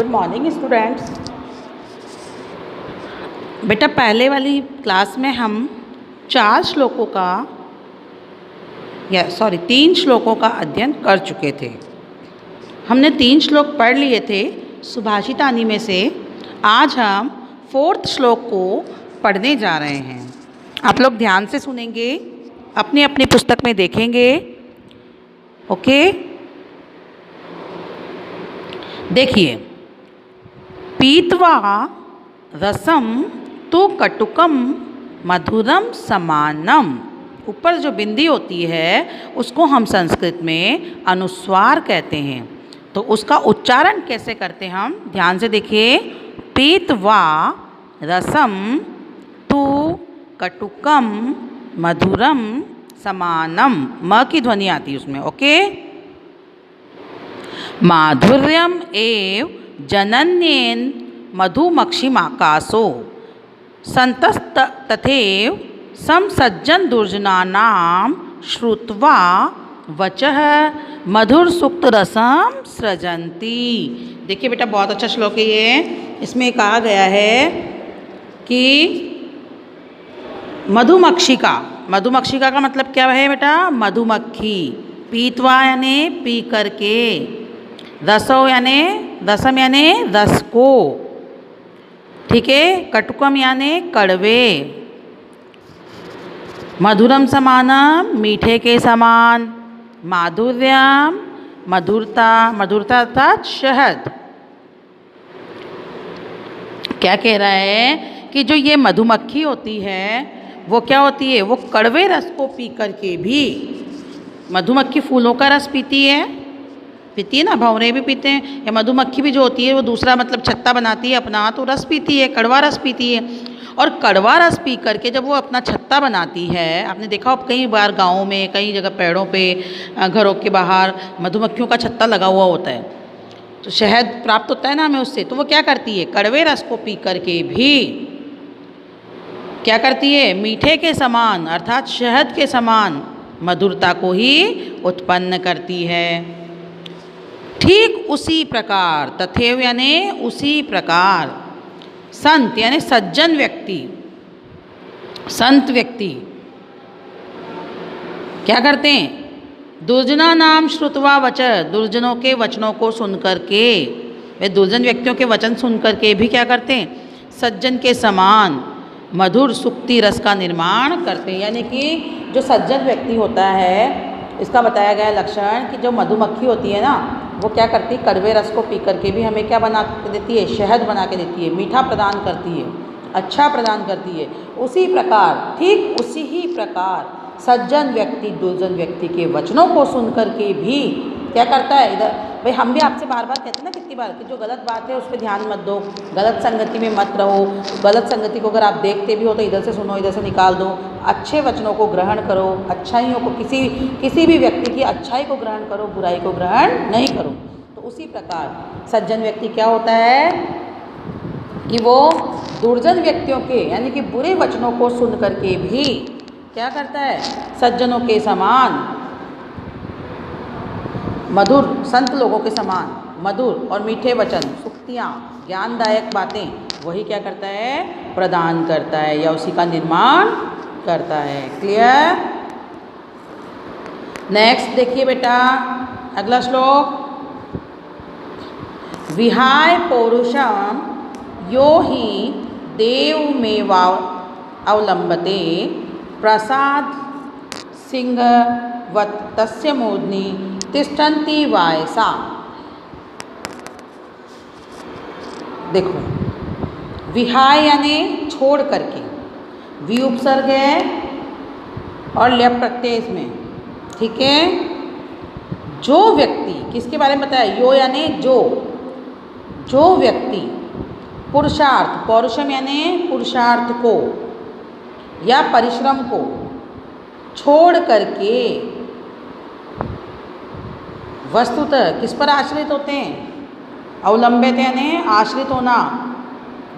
Good morning students. बेटा पहले वाली क्लास में हम 3 श्लोकों का अध्ययन कर चुके थे। हमने 3 श्लोक पढ़ लिए थे सुभाषितानी में से। आज हम 4th श्लोक को पढ़ने जा रहे हैं। आप लोग ध्यान से सुनेंगे, अपनी अपनी पुस्तक में देखेंगे। ओके, देखिए, पीत्वा रसम तो कटुकम मधुरम समानम। ऊपर जो बिंदी होती है उसको हम संस्कृत में अनुस्वार कहते हैं। तो उसका उच्चारण कैसे करते हैं हम ध्यान से देखिए। पीत्वा रसम तु कटुकम मधुरम समानम। म की ध्वनि आती है उसमें। ओके, माधुर्यम एव जनन्येन मधुमक्षिमाकाशो संतस्त तथैव समसज्जन दुर्जनानां श्रुत्वा वचः मधुर सुक्त रसम सृजन्ति। देखिए बेटा, बहुत अच्छा श्लोक है ये। इसमें कहा गया है कि मधुमक्षिका का मतलब क्या है बेटा? मधुमक्खी। पीत्वा यानी पी करके, रसो यानी रसम यानी रस को, ठीक है। कटुकम यानी कड़वे, मधुरम समानम मीठे के समान, माधुर्यम मधुरता अर्थात शहद। क्या कह रहा है कि जो ये मधुमक्खी होती है वो क्या होती है? वो कड़वे रस को पी करके भी, मधुमक्खी फूलों का रस पीती है ना, भंवरे भी पीते हैं। या मधुमक्खी भी जो होती है वो दूसरा मतलब छत्ता बनाती है अपना, तो रस पीती है, कड़वा रस पीती है। और कड़वा रस पी करके जब वो अपना छत्ता बनाती है, आपने देखा हो कई बार गाँव में, कई जगह पेड़ों पे, घरों के बाहर मधुमक्खियों का छत्ता लगा हुआ होता है, तो शहद प्राप्त होता है ना हमें उससे। तो वो क्या करती है? कड़वे रस को पी करके भी क्या करती है? मीठे के समान अर्थात शहद के समान मधुरता को ही उत्पन्न करती है। ठीक उसी प्रकार, तथैव यानी उसी प्रकार, संत यानी सज्जन व्यक्ति, संत व्यक्ति क्या करते हैं? दुर्जना नाम श्रुत्वा वच, दुर्जनों के वचनों को सुन करके, वे दुर्जन व्यक्तियों के वचन सुन करके भी क्या करते हैं? सज्जन के समान मधुर सुक्ति रस का निर्माण करते हैं। यानी कि जो सज्जन व्यक्ति होता है, इसका बताया गया लक्षण कि जो मधुमक्खी होती है ना, वो क्या करती है? कड़वे रस को पी करके भी हमें क्या बना के देती है? शहद बना के देती है, मीठा प्रदान करती है, अच्छा प्रदान करती है। उसी प्रकार, ठीक उसी ही प्रकार सज्जन व्यक्ति दुर्जन व्यक्ति के वचनों को सुन करके भी क्या करता है? इधर भाई हम भी आपसे बार बार कहते हैं ना, कितनी बार कि जो गलत बात है उस पर ध्यान मत दो, गलत संगति में मत रहो। गलत संगति को अगर आप देखते भी हो तो इधर से सुनो, इधर से निकाल दो। अच्छे वचनों को ग्रहण करो, अच्छाइयों को, किसी भी व्यक्ति की अच्छाई को ग्रहण करो, बुराई को ग्रहण नहीं करो। तो उसी प्रकार सज्जन व्यक्ति क्या होता है कि वो दुर्जन व्यक्तियों के यानी कि बुरे वचनों को सुन करके भी क्या करता है? सज्जनों के समान मधुर, संत लोगों के समान मधुर और मीठे वचन, सुक्तियाँ, ज्ञानदायक बातें, वही क्या करता है? प्रदान करता है या उसी का निर्माण करता है। क्लियर? नेक्स्ट देखिए बेटा, अगला श्लोक। विहाय पौरुषम यो ही देवमेवा अवलंबते प्रसाद सिंहवत तस्य मूर्धनि तिष्ठन्ति वायसा। देखो, विहाय यानी छोड़ करके, वि उपसर्ग है और ल्यप प्रत्यय इसमें, ठीक है। जो व्यक्ति, किसके बारे में बताया? यो यानी जो व्यक्ति पुरुषार्थ, पौरुषम यानी पुरुषार्थ को या परिश्रम को छोड़ करके वस्तुतः किस पर आश्रित होते हैं? अवलंबित यानी आश्रित होना,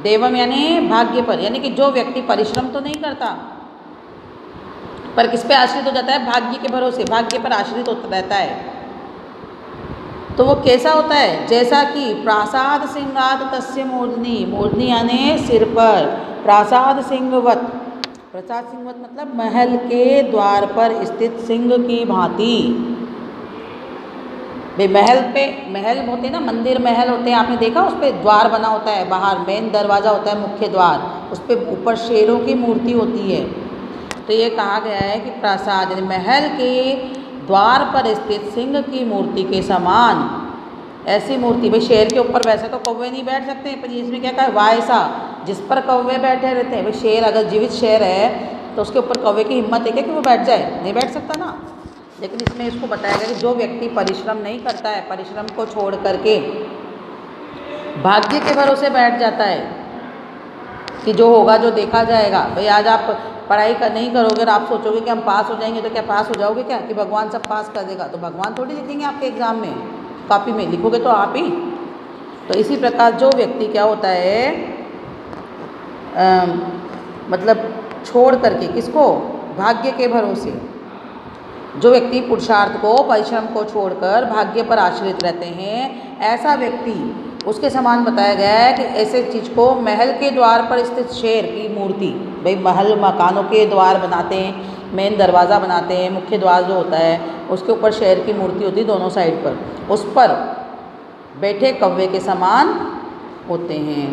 देवम यानी भाग्य पर, यानी कि जो व्यक्ति परिश्रम तो नहीं करता पर किस पे आश्रित हो जाता है? भाग्य के भरोसे, भाग्य पर आश्रित होता रहता है। तो वो कैसा होता है, जैसा कि प्रासाद सिंहात तस्य मूर्धनि, मूर्धनि यानी सिर पर, प्रासाद सिंहवत, प्रासाद सिंहवत मतलब महल के द्वार पर स्थित सिंह की भांति। भाई महल पे, महल होते हैं ना, मंदिर महल होते हैं, आपने देखा उस पर द्वार बना होता है, बाहर मेन दरवाज़ा होता है, मुख्य द्वार, उस पर ऊपर शेरों की मूर्ति होती है। तो ये कहा गया है कि प्रासाद यानी महल के द्वार पर स्थित सिंह की मूर्ति के समान, ऐसी मूर्ति। भाई शेर के ऊपर वैसे तो कौवे नहीं बैठ सकते, पर इसमें क्या कहा, वायसा, जिस पर कौवे बैठे रहते हैं। भाई शेर अगर जीवित शेर है तो उसके ऊपर कौवे की हिम्मत है क्या कि वो बैठ जाए, नहीं बैठ सकता ना। लेकिन इसमें इसको बताया गया कि जो व्यक्ति परिश्रम नहीं करता है, परिश्रम को छोड़ करके भाग्य के भरोसे बैठ जाता है कि जो होगा जो देखा जाएगा। भाई आज आप पढ़ाई नहीं करोगे और आप सोचोगे कि हम पास हो जाएंगे, तो क्या पास हो जाओगे क्या, कि भगवान सब पास कर देगा? तो भगवान थोड़ी लिखेंगे आपके एग्ज़ाम में, कॉपी में लिखोगे तो आप ही। तो इसी प्रकार जो व्यक्ति क्या होता है, मतलब छोड़ करके, किसको, भाग्य के भरोसे, जो व्यक्ति पुरुषार्थ को, परिश्रम को छोड़कर भाग्य पर आश्रित रहते हैं, ऐसा व्यक्ति, उसके समान बताया गया है कि ऐसे चीज़ को महल के द्वार पर स्थित शेर की मूर्ति। भाई महल मकानों के द्वार बनाते हैं, मेन दरवाज़ा बनाते हैं, मुख्य द्वार जो होता है उसके ऊपर शेर की मूर्ति होती है दोनों साइड पर, उस पर बैठे कौवे के समान होते हैं।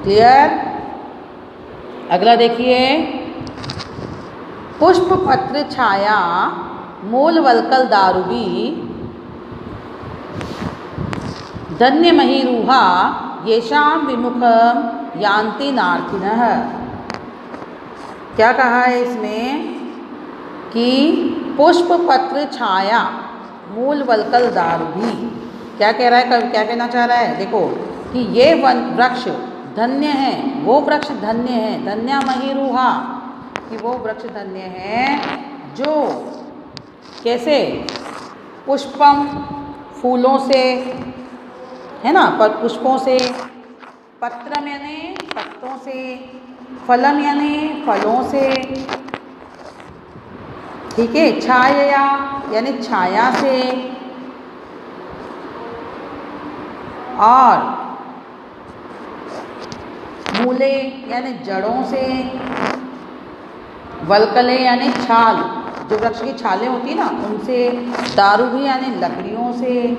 क्लियर? अगला देखिए, पुष्प पत्र छाया मूल वल्कल दारुबी धन्य महीरूहा येषाम विमुखम यान्ति नार्थिनः। क्या कहा है इसमें कि पुष्प पत्र छाया मूल वल्कल दारुबी, क्या कह रहा है, क्या कहना चाह रहा है, देखो कि ये वृक्ष धन्य है, वो वृक्ष धन्य है, धन्या महीरूहा, कि वो वृक्ष धन्य है जो कैसे, पुष्पम फूलों से, है ना, पर पुष्पों से, पत्रम यानी पत्तों से, फलम यानी फलों से, ठीक है, छाया यानी छाया से, और मूले यानी जड़ों से, वल्कले यानी छाल, जो वृक्ष की छालें होती है ना उनसे, दारुभी यानी लकड़ियों से,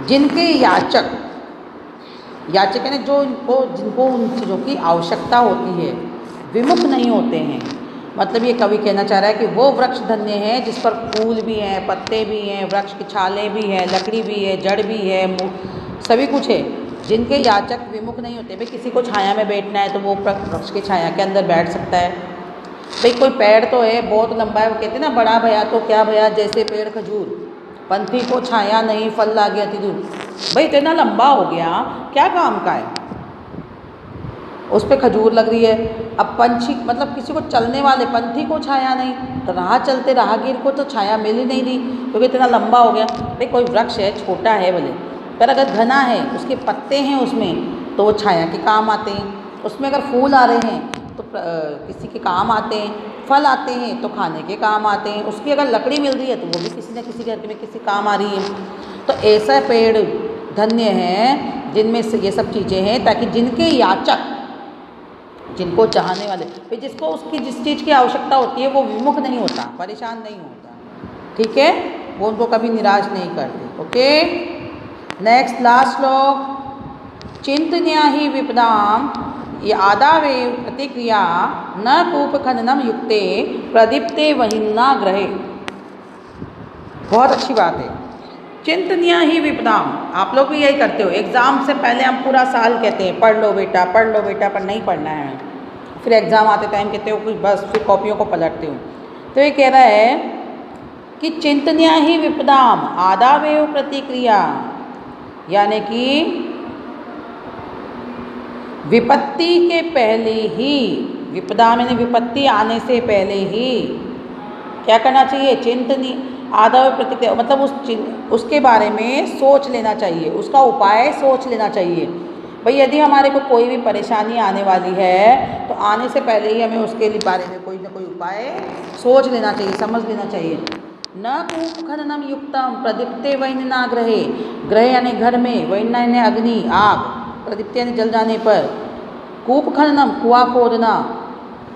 जिनके याचक, याचक यानी जो जिनको उन चीज़ों की आवश्यकता होती है, विमुख नहीं होते हैं। मतलब ये कवि कहना चाह रहा है कि वो वृक्ष धन्य है जिस पर फूल भी हैं, पत्ते भी हैं, वृक्ष की छालें भी हैं, लकड़ी भी है, जड़ भी है, सभी कुछ है, जिनके याचक विमुख नहीं होते। भाई किसी को छाया में बैठना है तो वो वृक्ष की छाया के अंदर बैठ सकता है। भाई कोई पेड़ तो है बहुत लंबा है, वो कहते हैं ना, बड़ा भया तो क्या भया जैसे पेड़ खजूर, पंथी को छाया नहीं फल लागे अति दूर। भाई इतना लंबा हो गया, क्या काम का है, उस पर खजूर लग रही है। अब पंछी, मतलब किसी को चलने वाले पंथी को छाया नहीं, तो राह चलते राहगीर को तो छाया मिल ही नहीं रही, क्योंकि इतना लंबा हो गया। भाई कोई वृक्ष है, छोटा है भले, पर अगर घना है, उसके पत्ते हैं उसमें, तो वो छाया के काम आते हैं। उसमें अगर फूल आ रहे हैं तो किसी के काम आते हैं, फल आते हैं तो खाने के काम आते हैं, उसकी अगर लकड़ी मिल रही है तो वो भी किसी न किसी घर में किसी काम आ रही है। तो ऐसा पेड़ धन्य है जिनमें से ये सब चीज़ें हैं, ताकि जिनके याचक, जिनको चाहने वाले, फिर जिसको उसकी जिस चीज़ की आवश्यकता होती है वो विमुख नहीं होता, परेशान नहीं होता, ठीक है, वो उनको कभी निराश नहीं करते। ओके, नेक्स्ट लास्ट श्लोक, चिंतन्या ही विपदाम ये आदावे प्रतिक्रिया न कूप खननम युक्ते प्रदीप्ते वहिन्ना ग्रहे। बहुत अच्छी बात है, चिंतन्या ही विपदाम, आप लोग भी यही करते हो, एग्ज़ाम से पहले हम पूरा साल कहते हैं पढ़ लो बेटा, पढ़ लो बेटा, पर नहीं पढ़ना है, फिर एग्ज़ाम आते टाइम कहते हो कुछ, बस फिर कॉपियों को पलटते हो। तो ये कह रहा है कि चिंतन्या ही विपदाम आदावेव प्रतिक्रिया, यानी कि विपत्ति के पहले ही, विपदा में विपत्ति आने से पहले ही क्या करना चाहिए, चिंतनी आदाव प्रतिक्रिया, मतलब उसके बारे में सोच लेना चाहिए, उसका उपाय सोच लेना चाहिए। भाई यदि हमारे को कोई भी परेशानी आने वाली है तो आने से पहले ही हमें उसके लिए बारे में कोई ना कोई उपाय सोच लेना चाहिए, समझ लेना चाहिए। न कूपखननम युक्तम प्रदीप्ते वैननाग्रहे, ग्रह यानी घर में, वैन यानी अग्नि आग, प्रदीप्ते यानी जल जाने पर, कूप खननम कुआं खोदना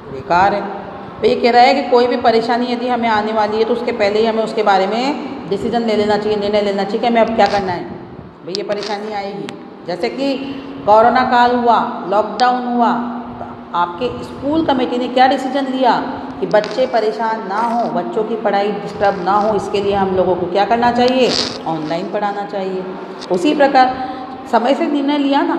बेकार है। तो ये कह रहा है कि कोई भी परेशानी यदि हमें आने वाली है तो उसके पहले ही हमें उसके बारे में डिसीजन ले लेना चाहिए, निर्णय लेना चाहिए कि हमें अब क्या करना है। भाई ये परेशानी आएगी, जैसे कि कोरोना काल हुआ, लॉकडाउन हुआ, तो आपके स्कूल कमेटी ने क्या डिसीजन लिया कि बच्चे परेशान ना हो, बच्चों की पढ़ाई डिस्टर्ब ना हो, इसके लिए हम लोगों को क्या करना चाहिए, ऑनलाइन पढ़ाना चाहिए। उसी प्रकार समय से निर्णय लिया ना,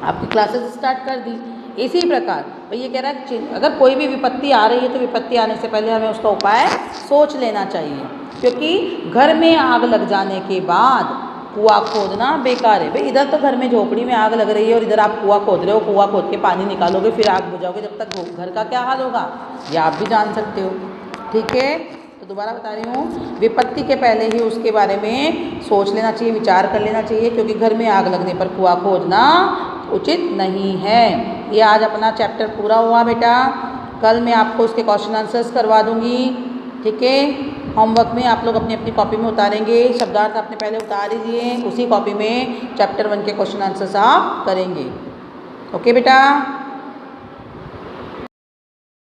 आपकी क्लासेस स्टार्ट कर दी। इसी प्रकार भाई ये कह रहा है अगर कोई भी विपत्ति आ रही है तो विपत्ति आने से पहले हमें उसका उपाय सोच लेना चाहिए, क्योंकि घर में आग लग जाने के बाद कुआं खोदना बेकार है। भाई इधर तो घर में झोपड़ी में आग लग रही है और इधर आप कुआं खोद रहे हो, कुआं खोद के पानी निकालोगे फिर आग बुझाओगे, जब तक घर का क्या हाल होगा ये आप भी जान सकते हो। ठीक है, तो दोबारा बता रही हूँ, विपत्ति के पहले ही उसके बारे में सोच लेना चाहिए, विचार कर लेना चाहिए, क्योंकि घर में आग लगने पर कुआं खोदना उचित नहीं है। ये आज अपना चैप्टर पूरा हुआ बेटा, कल मैं आपको उसके क्वेश्चन आंसर्स करवा दूँगी। ठीक है, होमवर्क में आप लोग अपनी अपनी कॉपी में उतारेंगे, शब्दार्थ आपने पहले उतार ही दिए, उसी कॉपी में चैप्टर 1 के क्वेश्चन आंसर्स आप करेंगे। ओके बेटा।